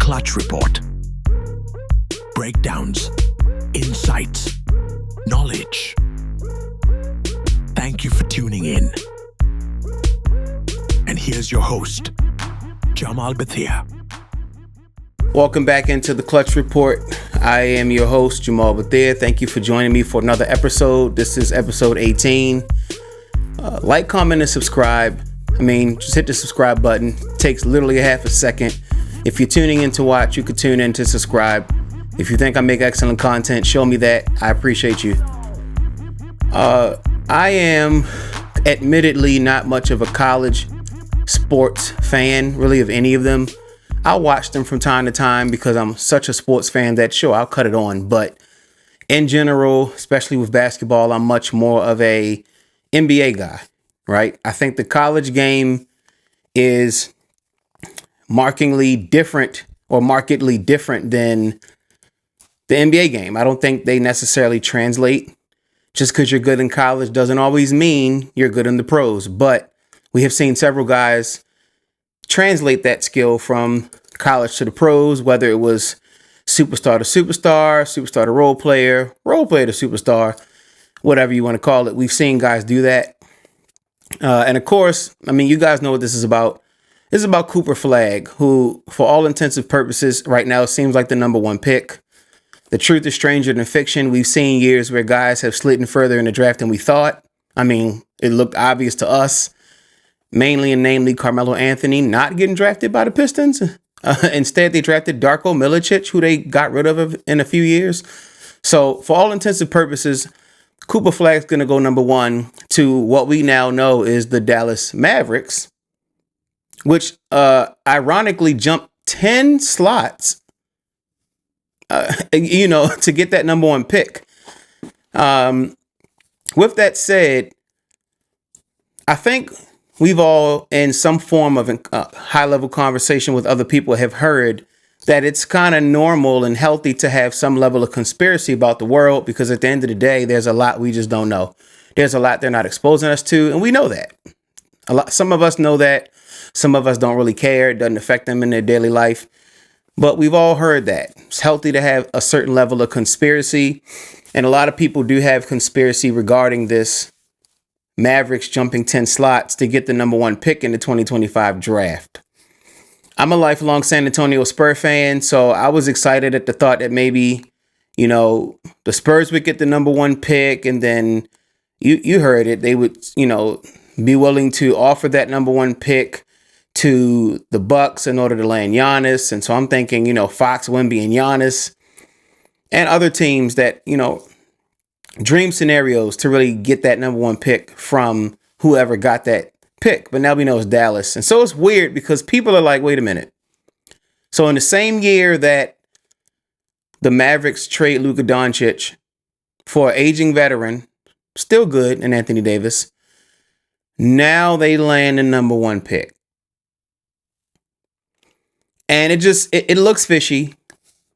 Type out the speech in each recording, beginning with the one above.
Clutch Report. Breakdowns, insights, knowledge. Thank you for tuning in. And here's your host, Jamaal. Welcome back into the Clutch Report. I am your host, Jamaal. Thank you for joining me for another episode. This is episode 18. Like, comment, and subscribe. Just hit the subscribe button. It takes literally a half a second. If you're tuning in to watch, you could tune in to subscribe. If you think I make excellent content, show me that. I appreciate you. I am admittedly not much of a college sports fan, really, of any of them. I'll watch them from time to time because I'm such a sports fan that, sure, I'll cut it on. But in general, especially with basketball, I'm much more of a NBA guy, right? I think the college game is markedly different than the NBA game. I don't think they necessarily translate. Just because you're good in college doesn't always mean you're good in the pros. But we have seen several guys translate that skill from college to the pros, whether it was superstar to superstar, superstar to role player to superstar, whatever you want to call it. We've seen guys do that. And of course, you guys know what this is about. This is about cooperflagg, who, for all intents and purposes, right now seems like the number one pick. The truth is stranger than fiction. We've seen years where guys have slid further in the draft than we thought. It looked obvious to us. Mainly and namely Carmelo Anthony not getting drafted by the Pistons. Instead, they drafted Darko Milicic, who they got rid of in a few years. So for all intents and purposes, cooperflagg's going to go number one to what we now know is the Dallas Mavericks, which ironically jumped 10 slots, to get that number one pick. With that said, I think we've all, in some form of high-level conversation with other people, have heard that it's kind of normal and healthy to have some level of conspiracy about the world, because at the end of the day, there's a lot we just don't know. There's a lot they're not exposing us to, and we know that. Some of us know that. Some of us don't really care. It doesn't affect them in their daily life. But we've all heard that. It's healthy to have a certain level of conspiracy, and a lot of people do have conspiracy regarding this Mavericks jumping 10 slots to get the number one pick in the 2025 draft. I'm a lifelong San Antonio Spurs fan, so I was excited at the thought that maybe, the Spurs would get the number one pick, and then you heard it. They would, be willing to offer that number one pick to the Bucks in order to land Giannis. And so I'm thinking, Fox, Wemby, and Giannis and other teams that, dream scenarios to really get that number one pick from whoever got that pick. But now we know it's Dallas. And so it's weird because people are like, wait a minute. So in the same year that the Mavericks trade Luka Dončić for an aging veteran, still good, and Anthony Davis, now they land the number one pick. And it looks fishy.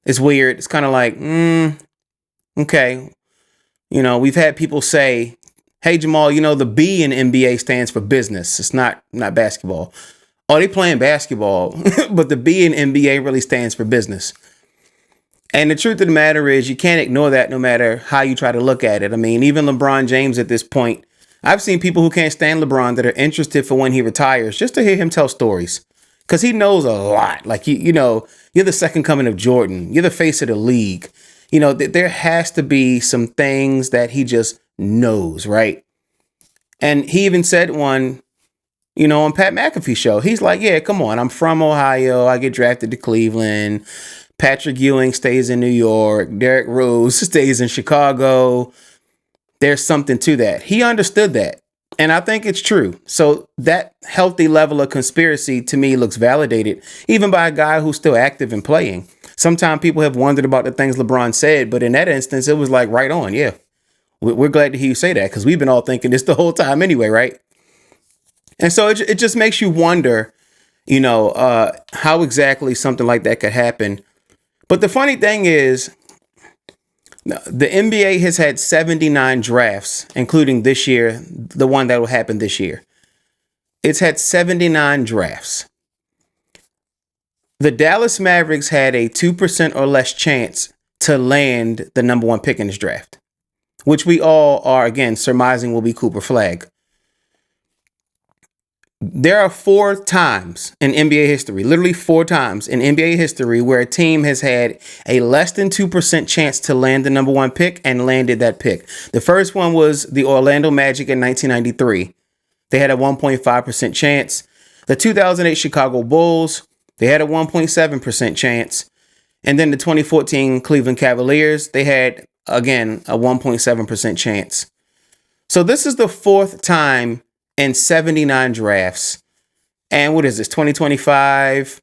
It's weird. It's kind of like, okay. We've had people say, hey, Jamaal, the B in NBA stands for business. It's not basketball. Oh, they playing basketball, but the B in NBA really stands for business. And the truth of the matter is you can't ignore that no matter how you try to look at it. Even LeBron James at this point, I've seen people who can't stand LeBron that are interested for when he retires just to hear him tell stories. Because he knows a lot. Like, you're the second coming of Jordan. You're the face of the league. There has to be some things that he just knows, right? And he even said one, on Pat McAfee's show. He's like, yeah, come on. I'm from Ohio. I get drafted to Cleveland. Patrick Ewing stays in New York. Derrick Rose stays in Chicago. There's something to that. He understood that. And I think it's true. So that healthy level of conspiracy to me looks validated, even by a guy who's still active and playing. Sometimes people have wondered about the things LeBron said, but in that instance, it was like right on. Yeah, we're glad to hear you say that because we've been all thinking this the whole time anyway, right? And so it just makes you wonder, how exactly something like that could happen. But the funny thing is, the NBA has had 79 drafts, including this year, the one that will happen this year. It's had 79 drafts. The Dallas Mavericks had a 2% or less chance to land the number 1 pick in this draft, which we all are, again, surmising will be Cooper Flagg. There are 4 times in NBA history, literally 4 times in NBA history, where a team has had a less than 2% chance to land the number 1 pick and landed that pick. The first one was the Orlando Magic in 1993. They had a 1.5% chance. The 2008 Chicago Bulls, they had a 1.7% chance. And then the 2014 Cleveland Cavaliers, they had, again, a 1.7% chance. So this is the 4th time in 79 drafts. And what is this, 2025?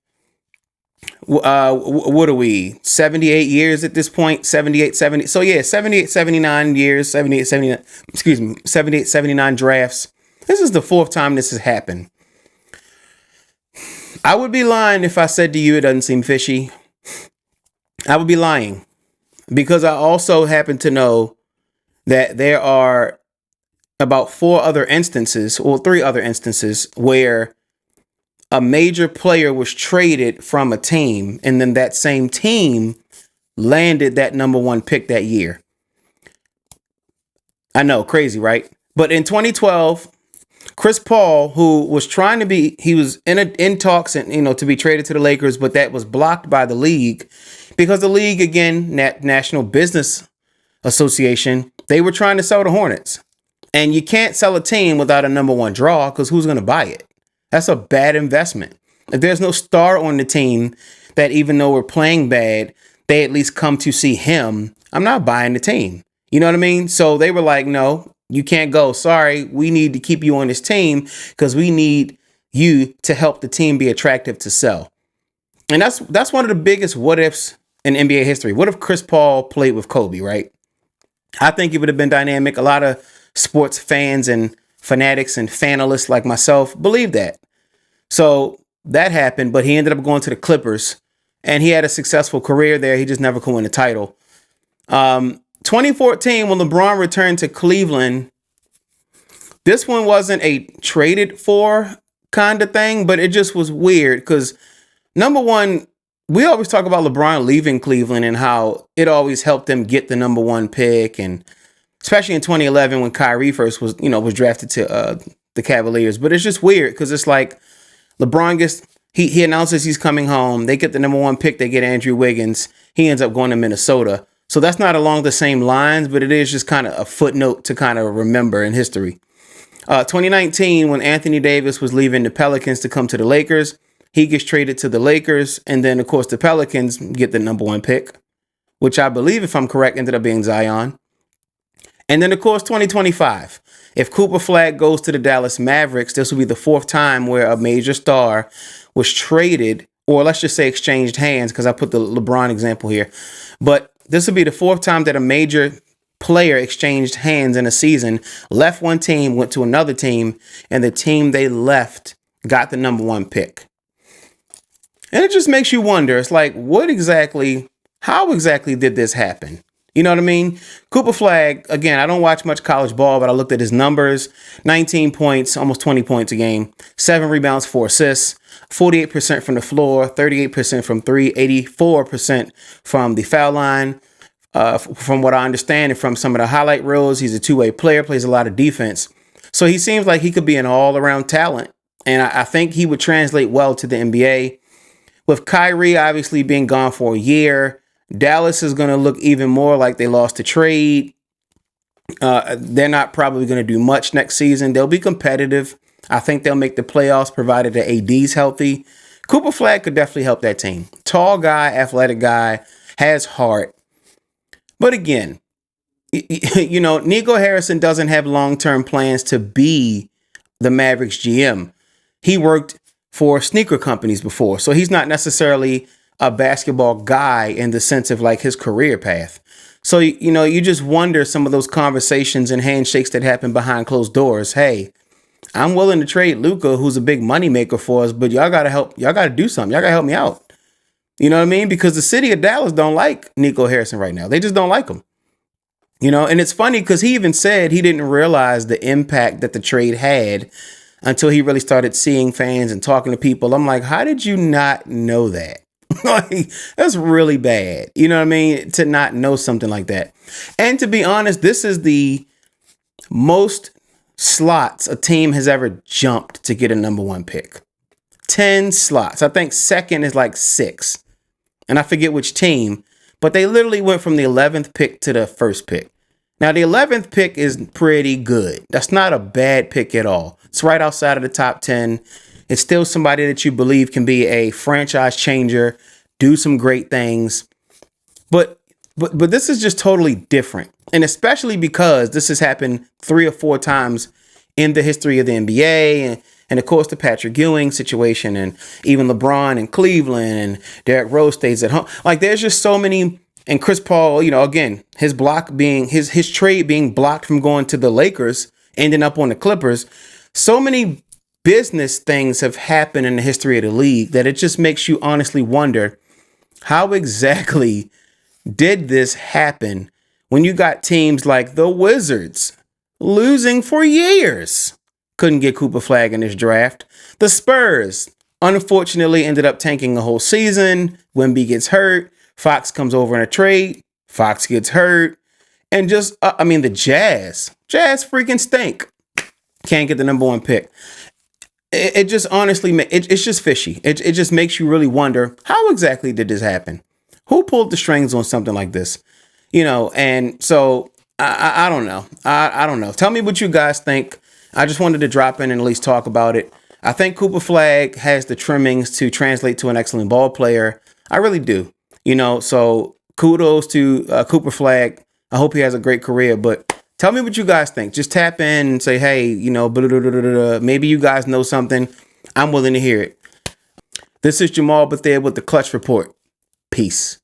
What are we, 78 years at this point? 78, 70. So yeah, 78, 79 years, 78, 79, 78, 79 drafts. This is the 4th time this has happened. I would be lying if I said to you it doesn't seem fishy. I would be lying, because I also happen to know that there are about 4 other instances, or 3 other instances, where a major player was traded from a team, and then that same team landed that number 1 pick that year. I know, crazy, right? But in 2012, Chris Paul, who was trying to be, he was in talks and, to be traded to the Lakers, but that was blocked by the league, because the league, again, National Business Association, they were trying to sell the Hornets. And you can't sell a team without a number 1 draw, because who's going to buy it? That's a bad investment. If there's no star on the team that, even though we're playing bad, they at least come to see him, I'm not buying the team. You know what I mean? So they were like, no, you can't go. Sorry, we need to keep you on this team because we need you to help the team be attractive to sell. And that's one of the biggest what ifs in NBA history. What if Chris Paul played with Kobe, right? I think it would have been dynamic. A lot of sports fans and fanatics and fanalists like myself believe that. So that happened, but he ended up going to the Clippers, and he had a successful career there. He just never could win a title. 2014, when LeBron returned to Cleveland, this one wasn't a traded for kind of thing, but it just was weird because, number one, we always talk about LeBron leaving Cleveland and how it always helped them get the number 1 pick, and especially in 2011 when Kyrie first was drafted to the Cavaliers. But it's just weird because it's like LeBron gets, he announces he's coming home. They get the number 1 pick. They get Andrew Wiggins. He ends up going to Minnesota. So that's not along the same lines, but it is just kind of a footnote to kind of remember in history. 2019, when Anthony Davis was leaving the Pelicans to come to the Lakers, he gets traded to the Lakers. And then, of course, the Pelicans get the number 1 pick, which I believe, if I'm correct, ended up being Zion. And then, of course, 2025, if Cooper Flagg goes to the Dallas Mavericks, this will be the 4th time where a major star was traded, or let's just say exchanged hands, because I put the LeBron example here. But this will be the 4th time that a major player exchanged hands in a season, left one team, went to another team, and the team they left got the number 1 pick. And it just makes you wonder, it's like, how exactly did this happen? You know what I mean? Cooper Flagg, again, I don't watch much college ball, but I looked at his numbers. 19 points, almost 20 points a game, 7 rebounds, 4 assists, 48% from the floor, 38% from 3, 84% from the foul line. From what I understand and from some of the highlight reels, he's a 2-way player, plays a lot of defense. So he seems like he could be an all-around talent. And I think he would translate well to the NBA. With Kyrie obviously being gone for a year, Dallas is going to look even more like they lost the trade. They're not probably going to do much next season. They'll be competitive. I think they'll make the playoffs provided the AD's healthy. Cooper Flagg could definitely help that team. Tall guy, athletic guy, has heart. But again, Nico Harrison doesn't have long-term plans to be the Mavericks GM. He worked for sneaker companies before, so he's not necessarily a basketball guy in the sense of like his career path. So, you just wonder some of those conversations and handshakes that happen behind closed doors. Hey, I'm willing to trade Luka, who's a big moneymaker for us, but y'all got to help. Y'all got to do something. Y'all got to help me out. You know what I mean? Because the city of Dallas don't like Nico Harrison right now. They just don't like him. And it's funny because he even said he didn't realize the impact that the trade had until he really started seeing fans and talking to people. I'm like, how did you not know that? Like, that's really bad. You know what I mean? To not know something like that. And to be honest, this is the most slots a team has ever jumped to get a number 1 pick. 10 slots. I think second is like 6. And I forget which team, but they literally went from the 11th pick to the first pick. Now, the 11th pick is pretty good. That's not a bad pick at all. It's right outside of the top 10. It's still somebody that you believe can be a franchise changer, do some great things. But this is just totally different. And especially because this has happened 3 or 4 times in the history of the NBA. And of course, the Patrick Ewing situation, and even LeBron in Cleveland, and Derrick Rose stays at home. Like, there's just so many. And Chris Paul, you know, again, his trade being blocked from going to the Lakers, ending up on the Clippers. So many business things have happened in the history of the league that it just makes you honestly wonder, how exactly did this happen when you got teams like the Wizards losing for years? Couldn't get Cooper Flagg in this draft. The Spurs, unfortunately, ended up tanking the whole season. Wemby gets hurt. Fox comes over in a trade. Fox gets hurt. And just, the Jazz freaking stink. Can't get the number 1 pick. It just honestly, it's just fishy. It just makes you really wonder, how exactly did this happen? Who pulled the strings on something like this? You know, and so I don't know. I don't know. Tell me what you guys think. I just wanted to drop in and at least talk about it. I think Cooper Flagg has the trimmings to translate to an excellent ball player. I really do. You know, so kudos to Cooper Flagg. I hope he has a great career. But tell me what you guys think. Just tap in and say, hey, you know, maybe you guys know something. I'm willing to hear it. This is Jamaal with the Clutch Report. Peace.